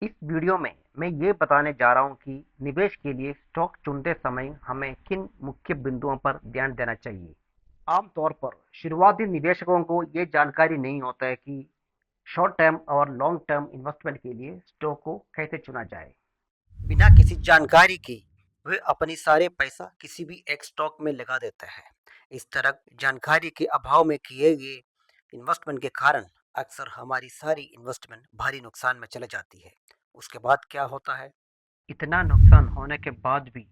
इस वीडियो में मैं ये बताने जा रहा हूँ कि निवेश के लिए स्टॉक चुनते समय हमें किन मुख्य बिंदुओं पर ध्यान देना चाहिए। आमतौर पर शुरुआती निवेशकों को ये जानकारी नहीं होता है कि शॉर्ट टर्म और लॉन्ग टर्म इन्वेस्टमेंट के लिए स्टॉक को कैसे चुना जाए। बिना किसी जानकारी के वे अपनी सारे पैसा किसी भी एक स्टॉक में लगा देते हैं। इस तरह जानकारी के अभाव में किए गए इन्वेस्टमेंट के कारण अक्सर हमारी सारी इन्वेस्टमेंट भारी नुकसान में चले जाती है। उसके बाद क्या होता है? इतना नुकसान होने के बाद भी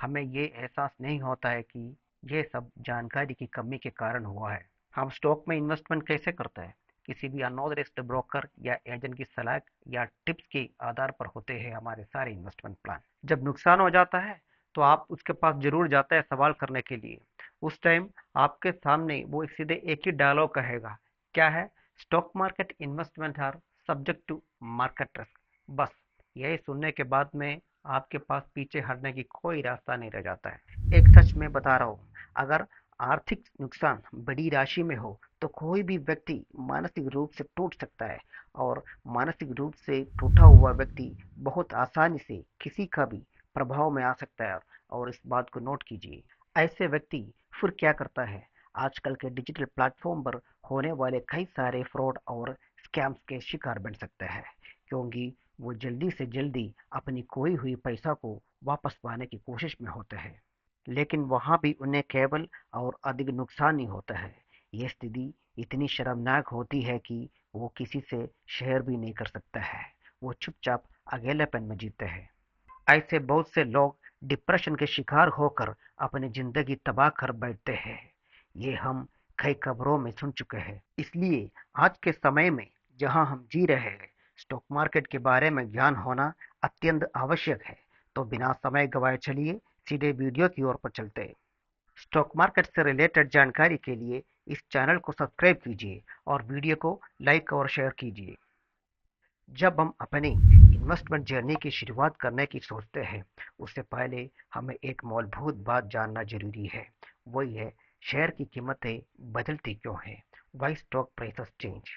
हमें ये एहसास नहीं होता है कि ये सब जानकारी की कमी के कारण हुआ है। हम स्टॉक में इन्वेस्टमेंट कैसे करते हैं? किसी भी अनऑथराइज्ड ब्रोकर या एजेंट की सलाह या टिप्स के आधार पर होते हैं हमारे सारे इन्वेस्टमेंट प्लान। जब नुकसान हो जाता है तो आप उसके पास जरूर जाते हैं सवाल करने के लिए। उस टाइम आपके सामने वो सीधे एक ही डायलॉग कहेगा, क्या है? Stock market investment are subject to market risk. बस यही सुनने के बाद में आपके पास पीछे हटने की कोई रास्ता नहीं रह जाता है। एक सच मैं बता रहा हूँ, अगर आर्थिक नुकसान बड़ी राशि में हो तो कोई भी व्यक्ति मानसिक रूप से टूट सकता है, और मानसिक रूप से टूटा हुआ व्यक्ति बहुत आसानी से किसी का भी प्रभाव में आ सकता है। और इस बात को नोट कीजिए, ऐसे व्यक्ति फिर क्या करता है? आजकल के डिजिटल प्लेटफॉर्म पर होने वाले कई सारे फ्रॉड और स्कैम्स के शिकार बन सकता है, क्योंकि वो जल्दी से जल्दी अपनी खोई हुई पैसा को वापस पाने की कोशिश में होते हैं, लेकिन वहां भी उन्हें केवल और अधिक नुकसान ही होता है। यह स्थिति इतनी शर्मनाक होती है कि वो किसी से शेयर भी नहीं कर सकता है। वो चुपचाप अकेलेपन में जीते हैं। ऐसे बहुत से लोग डिप्रेशन के शिकार होकर अपनी जिंदगी तबाह कर बैठते हैं। ये हम कई खबरों में सुन चुके हैं। इसलिए आज के समय में जहां हम जी रहे हैं, स्टॉक मार्केट के बारे में ज्ञान होना अत्यंत आवश्यक है। तो बिना समय गवाए चलिए सीधे वीडियो की ओर पर चलते हैं। स्टॉक मार्केट से रिलेटेड जानकारी के लिए इस चैनल को सब्सक्राइब कीजिए और वीडियो को लाइक और शेयर कीजिए। जब हम अपनी इन्वेस्टमेंट जर्नी की शुरुआत करने की सोचते हैं, उससे पहले हमें एक मूलभूत बात जानना जरूरी है। वही है, शेयर की कीमतें बदलती क्यों हैं? Y stock prices change.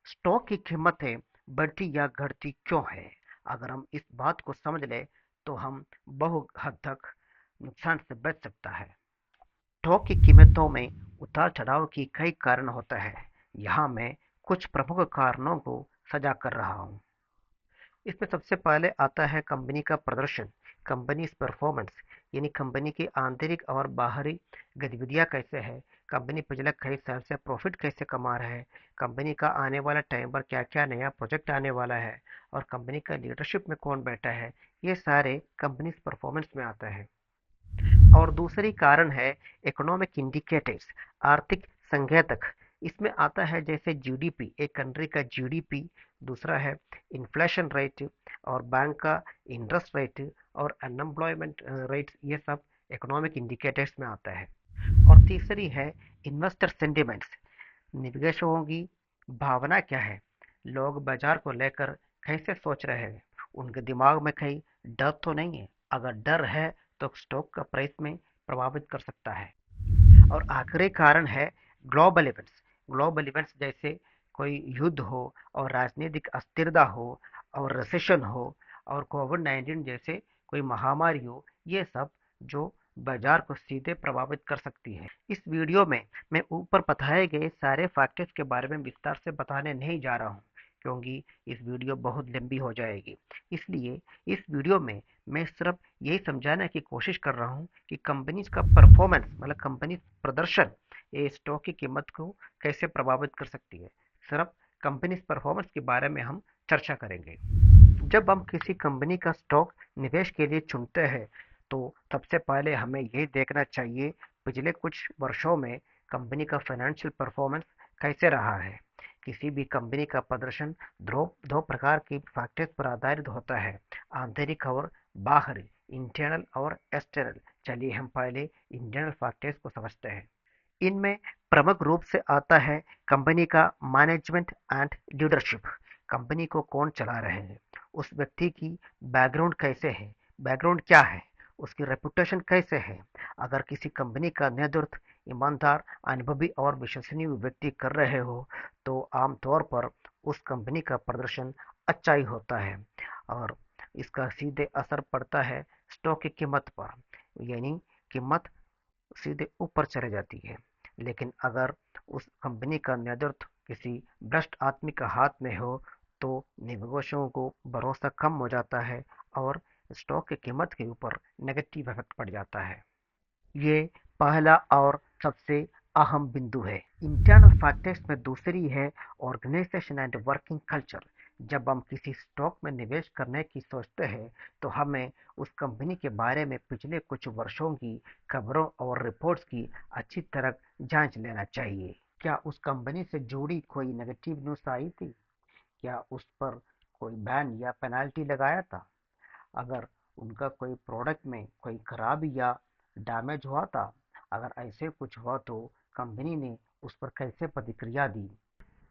Stock की कीमतें बढ़ती या घटती क्यों है? अगर हम इस बात को समझ लें तो हम बहु हद तक नुकसान से बच सकता है। स्टॉक की कीमतों में उतार चढ़ाव की कई कारण होता है। यहाँ मैं कुछ प्रमुख कारणों को सजा कर रहा हूँ। इसमें सबसे पहले आता है कंपनी का प्रदर्शन, कंपनी परफॉर्मेंस। यानी कंपनी की आंतरिक और बाहरी गतिविधियां कैसे है, कंपनी पिछले कई साल से प्रॉफिट कैसे कमा रहा है, कंपनी का आने वाला टाइम पर क्या क्या नया प्रोजेक्ट आने वाला है, और कंपनी का लीडरशिप में कौन बैठा है। ये सारे कंपनी परफॉर्मेंस में आता है। और दूसरी कारण है इकोनॉमिक इंडिकेटर्स, आर्थिक संकेतक। इसमें आता है जैसे जीडीपी, एक कंट्री का जीडीपी। दूसरा है इन्फ्लेशन रेट, और बैंक का इंटरेस्ट रेट, और अनएम्प्लॉयमेंट रेट। ये सब इकोनॉमिक इंडिकेटर्स में आता है। और तीसरी है इन्वेस्टर सेंटिमेंट्स, निवेशकों की भावना क्या है, लोग बाजार को लेकर कैसे सोच रहे हैं, उनके दिमाग में कहीं डर तो नहीं है? अगर डर है तो स्टॉक का प्राइस में प्रभावित कर सकता है। और आखिरी कारण है ग्लोबल इवेंट्स। ग्लोबल इवेंट्स जैसे कोई युद्ध हो, और राजनीतिक अस्थिरता हो, और रिसेशन हो, और कोविड-19 जैसे कोई महामारी हो। ये सब जो बाजार को सीधे प्रभावित कर सकती है। इस वीडियो में मैं ऊपर बताए गए सारे फैक्टर्स के बारे में विस्तार से बताने नहीं जा रहा हूँ, क्योंकि इस वीडियो बहुत लंबी हो जाएगी। इसलिए इस वीडियो में मैं सिर्फ यही समझाने की कोशिश कर रहा हूँ कि कंपनीज का परफॉर्मेंस, मतलब कंपनी प्रदर्शन, ये स्टॉक की कीमत को कैसे प्रभावित कर सकती है। सिर्फ कंपनी परफॉर्मेंस के बारे में हम चर्चा करेंगे। जब हम किसी कंपनी का स्टॉक निवेश के लिए चुनते हैं तो सबसे पहले हमें ये देखना चाहिए पिछले कुछ वर्षों में कंपनी का फाइनेंशियल परफॉर्मेंस कैसे रहा है। किसी भी कंपनी का प्रदर्शन दो दो प्रकार की फैक्टर्स पर आधारित होता है, आंतरिक और बाहरी, इंटरनल और एक्सटर्नल। चलिए हम पहले इंटरनल फैक्टर्स को समझते हैं। इनमें प्रमुख रूप से आता है कंपनी का मैनेजमेंट एंड लीडरशिप। कंपनी को कौन चला रहे हैं, उस व्यक्ति की बैकग्राउंड कैसे है, बैकग्राउंड क्या है, उसकी रेपुटेशन कैसे है। अगर किसी कंपनी का नेतृत्व ईमानदार, अनुभवी और विश्वसनीय व्यक्ति कर रहे हो तो आमतौर पर उस कंपनी का प्रदर्शन अच्छा ही होता है और इसका सीधे असर पड़ता है स्टॉक की कीमत पर, यानी कीमत सीधे ऊपर चले जाती है। लेकिन अगर उस कंपनी का नेतृत्व किसी भ्रष्ट आदमी का हाथ में हो तो निवेशकों को भरोसा कम हो जाता है और स्टॉक की कीमत के ऊपर नेगेटिव इफेक्ट पड़ जाता है। ये पहला और सबसे अहम बिंदु है। इंटरनल फैक्टर्स में दूसरी है ऑर्गेनाइजेशन एंड वर्किंग कल्चर। जब हम किसी स्टॉक में निवेश करने की सोचते हैं तो हमें उस कंपनी के बारे में पिछले कुछ वर्षों की खबरों और रिपोर्ट्स की अच्छी तरह जांच लेना चाहिए। क्या उस कंपनी से जुड़ी कोई नेगेटिव न्यूज़ आई थी? क्या उस पर कोई बैन या पेनल्टी लगाया था? अगर उनका कोई प्रोडक्ट में कोई खराबी या डैमेज हुआ था, अगर ऐसे कुछ हुआ तो कंपनी ने उस पर कैसे प्रतिक्रिया दी?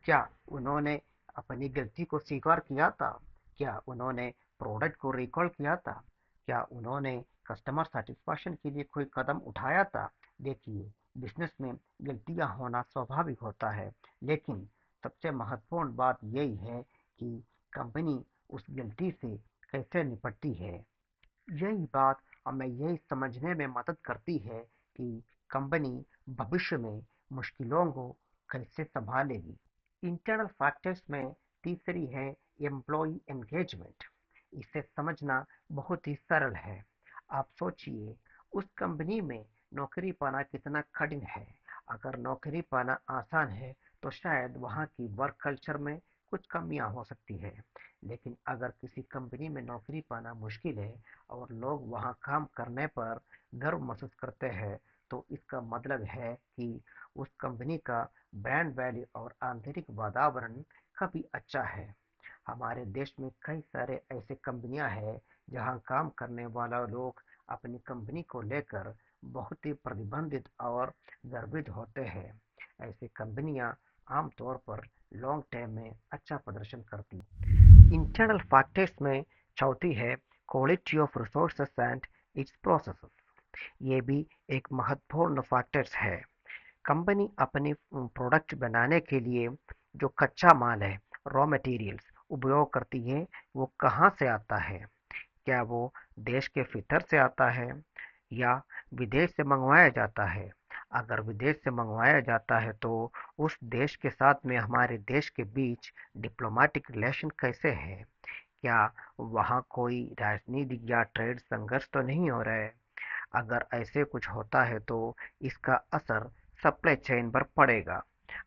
क्या उन्होंने अपनी गलती को स्वीकार किया था? क्या उन्होंने प्रोडक्ट को रिकॉल किया था? क्या उन्होंने कस्टमर सेटिस्फैक्शन के लिए कोई कदम उठाया था? देखिए, बिजनेस में गलतियां होना स्वाभाविक होता है, लेकिन सबसे महत्वपूर्ण बात यही है कि कंपनी उस गलती से कैसे निपटती है। यही बात हमें यही समझने में मदद करती है कि कंपनी भविष्य में मुश्किलों को कैसे संभालेगी। इंटरनल फैक्टर्स में तीसरी है एम्प्लॉय एंगेजमेंट। इसे समझना बहुत ही सरल है। आप सोचिए, उस कंपनी में नौकरी पाना कितना कठिन है। अगर नौकरी पाना आसान है तो शायद वहाँ की वर्क कल्चर में कुछ कमियां हो सकती है। लेकिन अगर किसी कंपनी में नौकरी पाना मुश्किल है और लोग वहाँ काम करने पर गर्व महसूस करते हैं, तो इसका मतलब है कि उस कंपनी का ब्रांड वैल्यू और आंतरिक वातावरण काफी अच्छा है। हमारे देश में कई सारे ऐसे कंपनियां हैं जहां काम करने वाला लोग अपनी कंपनी को लेकर बहुत ही प्रतिबंधित और गर्वित होते हैं। ऐसी कंपनियां आमतौर पर लॉन्ग टर्म में अच्छा प्रदर्शन करती हैं। इंटरनल फैक्टर्स में चौथी है quality of resources and it's processes. ये भी एक महत्वपूर्ण फैक्टर्स है। कंपनी अपनी प्रोडक्ट बनाने के लिए जो कच्चा माल है, रॉ मटेरियल्स उपयोग करती है, वो कहाँ से आता है? क्या वो देश के भीतर से आता है या विदेश से मंगवाया जाता है? अगर विदेश से मंगवाया जाता है तो उस देश के साथ में हमारे देश के बीच डिप्लोमेटिक रिलेशन कैसे है? क्या वहाँ कोई राजनीतिक या ट्रेड संघर्ष तो नहीं हो रहा है? अगर ऐसे कुछ होता है तो इसका असर सप्लाई चेन पर पड़ेगा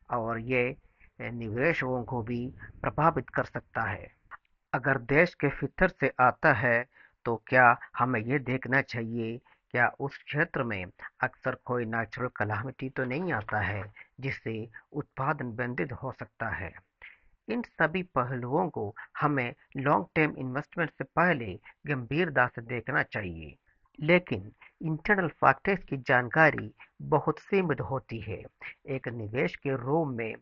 और ये निवेशकों को भी प्रभावित कर सकता है। अगर देश के भीतर से आता है तो क्या हमें ये देखना चाहिए क्या उस क्षेत्र में अक्सर कोई नेचुरल कलामिटी तो नहीं आता है जिससे उत्पादन बाधित हो सकता है। इन सभी पहलुओं को हमें लॉन्ग टर्म इन्वेस्टमेंट से पहले गंभीरता से देखना चाहिए। लेकिन इंटरनल फैक्टर्स की जानकारी बहुत सीमित होती है। एक निवेश के रूप में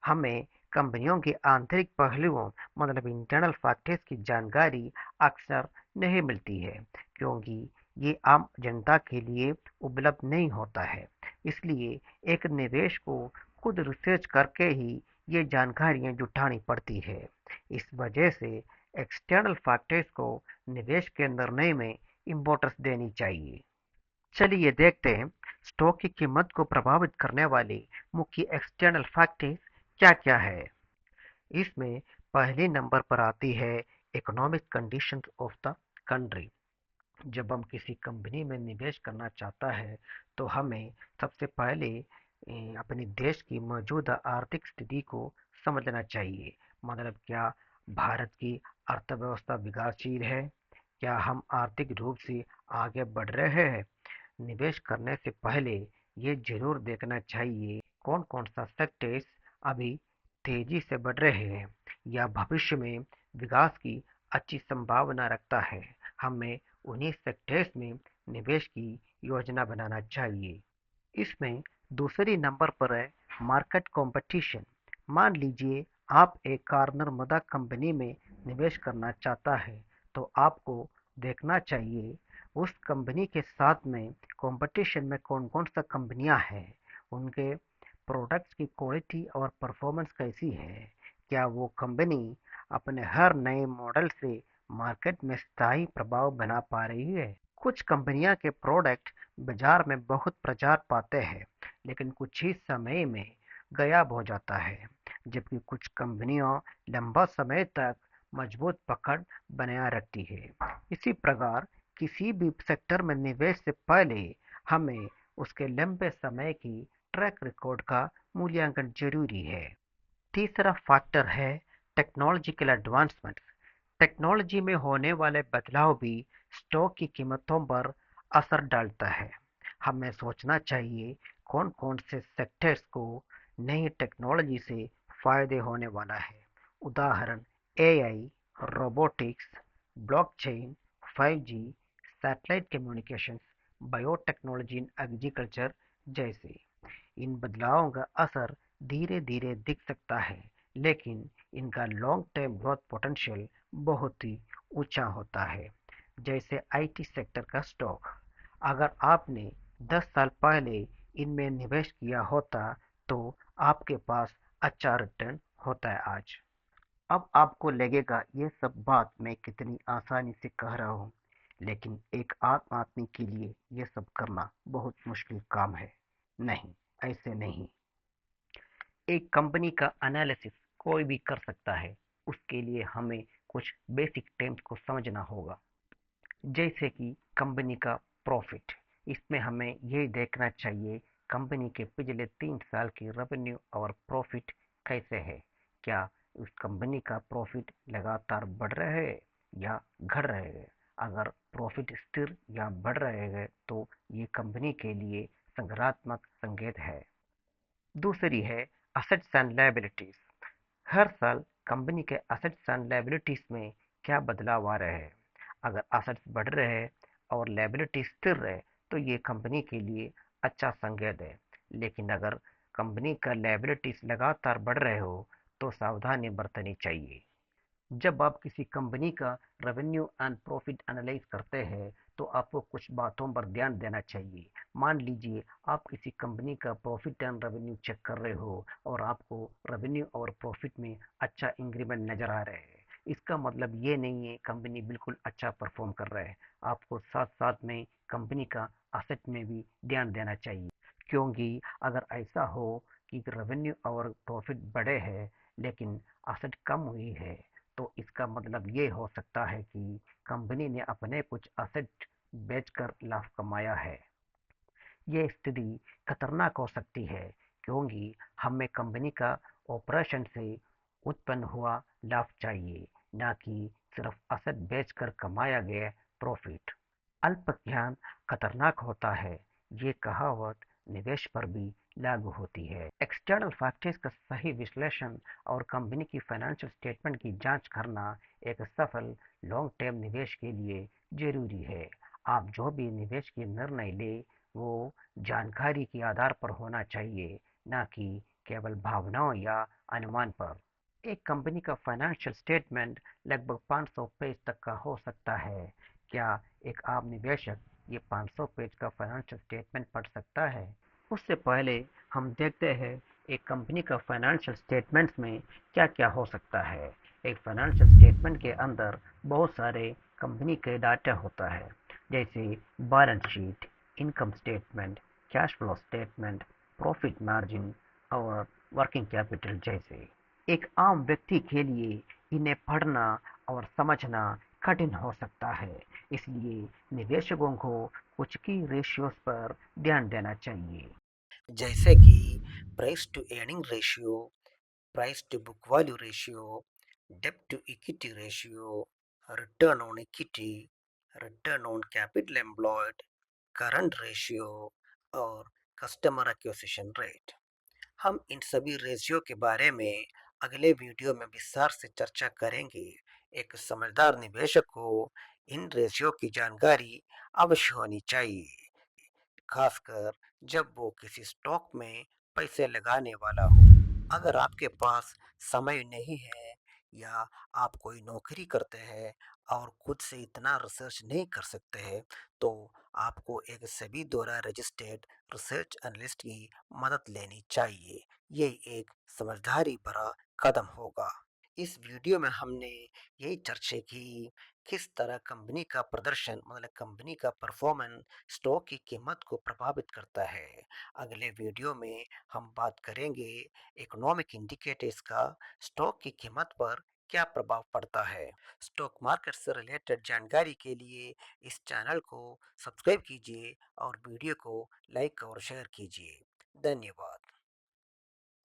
हमें कंपनियों के आंतरिक पहलुओं मतलब इंटरनल फैक्टर्स की जानकारी अक्सर नहीं मिलती है क्योंकि ये आम जनता के लिए उपलब्ध नहीं होता है। इसलिए एक निवेश को खुद रिसर्च करके ही ये जानकारियां जुटानी पड़ती है। इस वजह से एक्सटर्नल फैक्टर्स को निवेश के निर्णय में इम्पोर्टेंस देनी चाहिए। चलिए देखते हैं स्टॉक की कीमत को प्रभावित करने वाले मुख्य एक्सटर्नल फैक्टर्स क्या-क्या है। इसमें पहले नंबर पर आती है economic conditions of the country. जब हम किसी कंपनी में निवेश करना चाहता है तो हमें सबसे पहले अपने देश की मौजूदा आर्थिक स्थिति को समझना चाहिए। मतलब क्या भारत की अर्थव्यवस्था विकासशील है? क्या हम आर्थिक रूप से आगे बढ़ रहे हैं? निवेश करने से पहले ये जरूर देखना चाहिए कौन कौन सा सेक्टर्स अभी तेजी से बढ़ रहे हैं या भविष्य में विकास की अच्छी संभावना रखता है। हमें उन्हीं सेक्टर्स में निवेश की योजना बनाना चाहिए। इसमें दूसरी नंबर पर है मार्केट कंपटीशन। मान लीजिए आप एक कॉर्नर मदा कंपनी में निवेश करना चाहता है तो आपको देखना चाहिए उस कंपनी के साथ में कंपटीशन में कौन कौन सा कंपनियां हैं, उनके प्रोडक्ट्स की क्वालिटी और परफॉर्मेंस कैसी है, क्या वो कंपनी अपने हर नए मॉडल से मार्केट में स्थायी प्रभाव बना पा रही है? कुछ कंपनियां के प्रोडक्ट बाजार में बहुत प्रचार पाते हैं, लेकिन कुछ ही समय में गायब हो जाता है, जबकि कुछ कंपनियां लंबा समय तक मजबूत पकड़ बनाए रखती है। इसी प्रकार किसी भी सेक्टर में निवेश से पहले हमें उसके लंबे समय की ट्रैक रिकॉर्ड का मूल्यांकन जरूरी है। तीसरा फैक्टर है टेक्नोलॉजिकल एडवांसमेंट। टेक्नोलॉजी में होने वाले बदलाव भी स्टॉक की कीमतों पर असर डालता है। हमें सोचना चाहिए कौन कौन से सेक्टर्स को नई टेक्नोलॉजी से फायदे होने वाला है। उदाहरण AI, robotics, blockchain, 5G, satellite communications, biotechnology in agriculture जैसे। इन बदलावों का असर धीरे धीरे दिख सकता है, लेकिन इनका लॉन्ग टर्म ग्रोथ पोटेंशियल बहुत ही ऊंचा होता है। जैसे आईटी सेक्टर का स्टॉक, अगर आपने 10 साल पहले इनमें निवेश किया होता तो आपके पास अच्छा रिटर्न होता है आज। अब आपको लगेगा ये सब बात मैं कितनी आसानी से कह रहा हूँ, लेकिन एक आम आदमी के लिए ये सब करना बहुत मुश्किल काम है। नहीं, ऐसे नहीं। एक कंपनी का एनालिसिस कोई भी कर सकता है। उसके लिए हमें कुछ बेसिक टर्म्स को समझना होगा, जैसे कि कंपनी का प्रॉफिट। इसमें हमें ये देखना चाहिए कंपनी के पिछले 3 साल की रेवेन्यू और प्रॉफिट कैसे है। क्या उस कंपनी का प्रॉफिट लगातार बढ़ रहा है या घट रहे है? अगर प्रॉफिट स्थिर या बढ़ रहे हैं तो ये कंपनी के लिए सकारात्मक संकेत है। दूसरी है असेट्स एंड लायबिलिटीज। हर साल कंपनी के असेट्स एंड लायबिलिटीज में क्या बदलाव आ रहे हैं। अगर असेट्स बढ़ रहे हैं और लायबिलिटी स्थिर रहे तो ये कंपनी के लिए अच्छा संकेत है। लेकिन अगर कंपनी का लायबिलिटीज लगातार बढ़ रहे हो तो सावधानी बरतनी चाहिए। जब आप किसी कंपनी का रेवेन्यू एंड प्रॉफिट एनालाइज करते हैं तो आपको कुछ बातों पर ध्यान देना चाहिए। मान लीजिए आप किसी कंपनी का प्रॉफिट एंड रेवेन्यू चेक कर रहे हो और आपको रेवेन्यू और प्रॉफिट में अच्छा इंक्रीमेंट नजर आ रहे हैं। इसका मतलब ये नहीं है कंपनी बिल्कुल अच्छा परफॉर्म कर रहा है। आपको साथ साथ में कंपनी का असेट में भी ध्यान देना चाहिए, क्योंकि अगर ऐसा हो कि रेवेन्यू और प्रॉफिट बढ़े हैं लेकिन असेट कम हुई है तो इसका मतलब ये हो सकता है कि कंपनी ने अपने कुछ असेट बेचकर लाभ कमाया है। ये स्थिति खतरनाक हो सकती है, क्योंकि हमें कंपनी का ऑपरेशन से उत्पन्न हुआ लाभ चाहिए, न कि सिर्फ असेट बेचकर कमाया गया प्रॉफिट। अल्प ज्ञान खतरनाक होता है, ये कहावत निवेश पर भी लागू होती है। एक्सटर्नल फैक्टर्स का सही विश्लेषण और कंपनी की फाइनेंशियल स्टेटमेंट की जांच करना एक सफल लॉन्ग टर्म निवेश के लिए जरूरी है। आप जो भी निवेश की निर्णय ले वो जानकारी के आधार पर होना चाहिए, न कि केवल भावनाओं या अनुमान पर। एक कंपनी का फाइनेंशियल स्टेटमेंट लगभग 500 पेज तक का हो सकता है। क्या एक आम निवेशक ये 500 पेज का फाइनेंशियल स्टेटमेंट पढ़ सकता है? उससे पहले हम देखते हैं एक कंपनी का फाइनेंशियल स्टेटमेंट्स में क्या क्या हो सकता है। एक फाइनेंशियल स्टेटमेंट के अंदर बहुत सारे कंपनी के डाटा होता है, जैसे balance sheet, income statement, cash flow statement, profit margin और वर्किंग कैपिटल जैसे। एक आम व्यक्ति के लिए इन्हें पढ़ना और समझना कठिन हो सकता है, इसलिए निवेशकों को कुछ की रेशियोज पर ध्यान देना चाहिए, जैसे कि price to earning ratio, price to book value ratio, डेब्ट to equity ratio, return on equity, return on capital employed, current ratio और कस्टमर एक्विजिशन रेट। हम इन सभी रेशियो के बारे में अगले वीडियो में विस्तार से चर्चा करेंगे। एक समझदार निवेशक को इन रेशियो की जानकारी अवश्य होनी चाहिए, खासकर जब वो किसी स्टॉक में पैसे लगाने वाला हो। अगर आपके पास समय नहीं है या आप कोई नौकरी करते हैं और खुद से इतना रिसर्च नहीं कर सकते हैं, तो आपको एक सेबी द्वारा रजिस्टर्ड रिसर्च एनालिस्ट की मदद लेनी चाहिए। ये एक समझदारी भरा कदम होगा। इस वीडियो में हमने यही चर्चा की किस तरह कंपनी का प्रदर्शन मतलब कंपनी का परफॉर्मेंस स्टॉक की कीमत को प्रभावित करता है। अगले वीडियो में हम बात करेंगे इकोनॉमिक इंडिकेटर्स का स्टॉक की कीमत पर क्या प्रभाव पड़ता है। स्टॉक मार्केट से रिलेटेड जानकारी के लिए इस चैनल को सब्सक्राइब कीजिए और वीडियो को लाइक और शेयर कीजिए। धन्यवाद।